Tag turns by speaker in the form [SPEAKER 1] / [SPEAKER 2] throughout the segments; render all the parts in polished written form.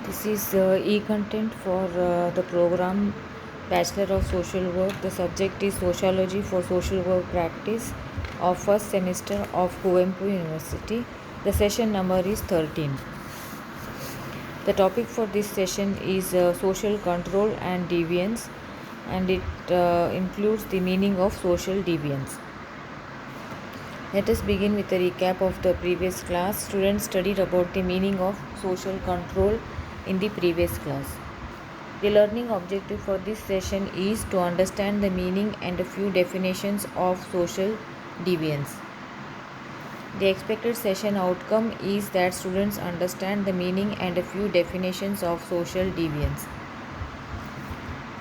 [SPEAKER 1] This is e-content for the program Bachelor of Social Work. The subject is Sociology for Social Work Practice of first semester of Kuvempu University. The session number is 13. The topic for this session is social control and deviance, and it includes the meaning of social deviance. Let us begin with a recap of the previous class. Students studied about the meaning of social control in the previous class. The learning objective for this session is to understand the meaning and a few definitions of social deviance. The expected session outcome is that students understand the meaning and a few definitions of social deviance.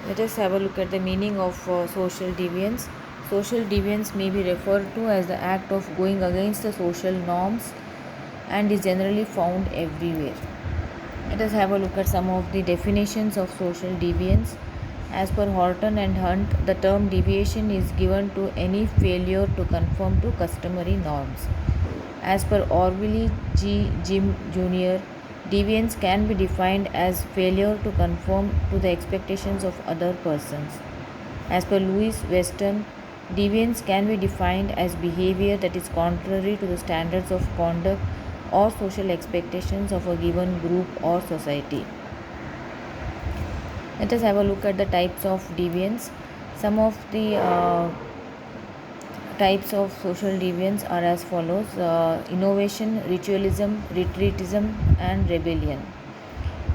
[SPEAKER 1] Let us have a look at the meaning of social deviance. Social deviance may be referred to as the act of going against the social norms and is generally found everywhere. Let us have a look at some of the definitions of social deviance. As per Horton and Hunt, the term deviation is given to any failure to conform to customary norms. As per Orwell G. Jim Jr., deviance can be defined as failure to conform to the expectations of other persons. As per Louis Weston, deviance can be defined as behavior that is contrary to the standards of conduct or social expectations of a given group or society. Let us have a look at the types of deviance. Some of the types of social deviance are as follows: innovation, ritualism, retreatism, and rebellion.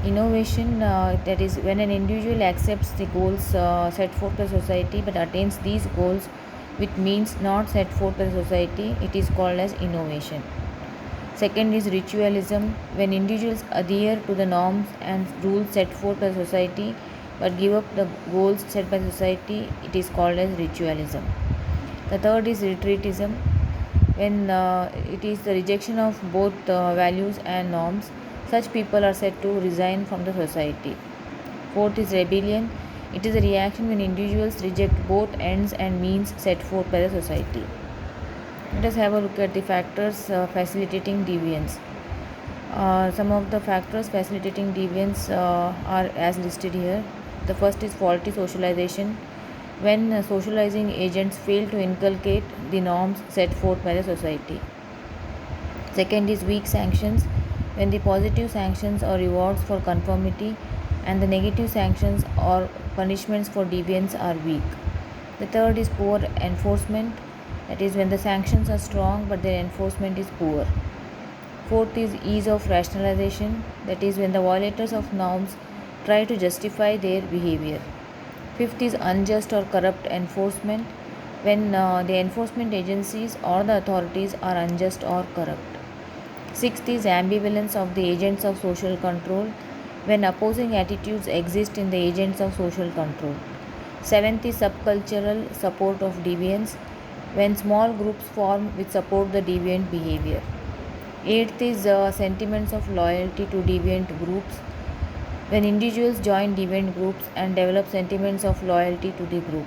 [SPEAKER 1] Innovation, that is when an individual accepts the goals set forth by society but attains these goals with means not set forth by society, it is called as innovation. Second is ritualism, when individuals adhere to the norms and rules set forth by society but give up the goals set by society, it is called as ritualism. The third is retreatism, when it is the rejection of both values and norms. Such people are said to resign from the society. Fourth is rebellion. It is a reaction when individuals reject both ends and means set forth by the society. Let us have a look at the factors facilitating deviance. Some of the factors facilitating deviance are as listed here. The first is faulty socialization, when socializing agents fail to inculcate the norms set forth by the society. Second is weak sanctions, when the positive sanctions or rewards for conformity and the negative sanctions or punishments for deviance are weak. The third is poor enforcement, that is when the sanctions are strong but their enforcement is poor. Fourth is ease of rationalization, that is when the violators of norms try to justify their behavior. Fifth is unjust or corrupt enforcement, when the enforcement agencies or the authorities are unjust or corrupt. Sixth is ambivalence of the agents of social control, when opposing attitudes exist in the agents of social control. Seventh is subcultural support of deviance, when small groups form which support the deviant behavior. Eighth is sentiments of loyalty to deviant groups, when individuals join deviant groups and develop sentiments of loyalty to the group.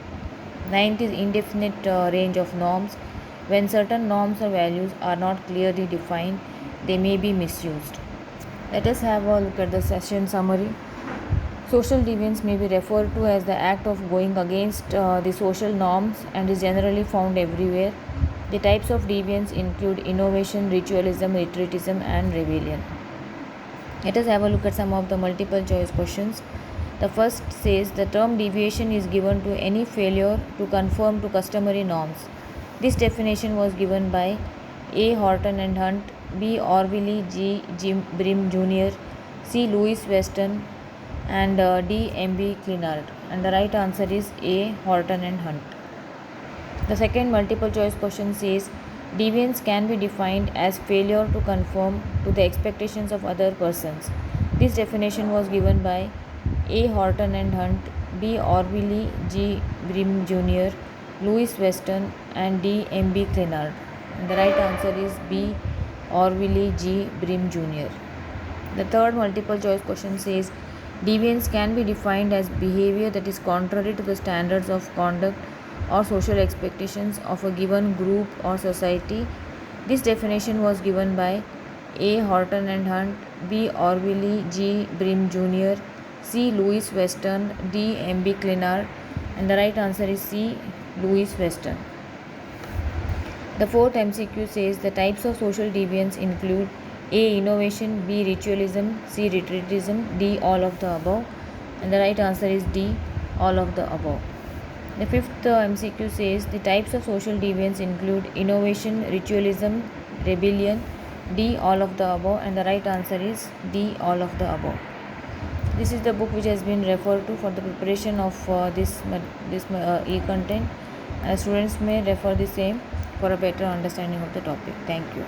[SPEAKER 1] Ninth is indefinite range of norms, when certain norms or values are not clearly defined, they may be misused. Let us have a look at the session summary. Social deviance may be referred to as the act of going against the social norms and is generally found everywhere. The types of deviance include innovation, ritualism, retreatism, and rebellion. Let us have a look at some of the multiple choice questions. The first says the term deviation is given to any failure to conform to customary norms. This definition was given by A. Horton and Hunt, B. Orwell G. Jim Brim Jr., C. Louis Weston, and D. M.B. Clinard. And the right answer is A. Horton and Hunt. The second multiple choice question says deviance can be defined as failure to conform to the expectations of other persons. This definition was given by A. Horton and Hunt, B. Orwell G. Brim Jr., Louis Weston, and D. M.B. Clinard. And the right answer is B. Orwell G. Brim Jr. The third multiple choice question says deviance can be defined as behavior that is contrary to the standards of conduct or social expectations of a given group or society. This definition was given by A. Horton and Hunt, B. Orwell, G. Brim Jr., C. Louis Weston, D. M.B. Clenard, and the right answer is C. Louis Weston. The fourth MCQ says the types of social deviance include A. Innovation, B. Ritualism, C. Retreatism, D. All of the above, and the right answer is D. All of the above. The fifth MCQ says the types of social deviance include innovation, ritualism, rebellion, D. All of the above, and the right answer is D. All of the above. This is the book which has been referred to for the preparation of this e-content. Students may refer the same for a better understanding of the topic. Thank you.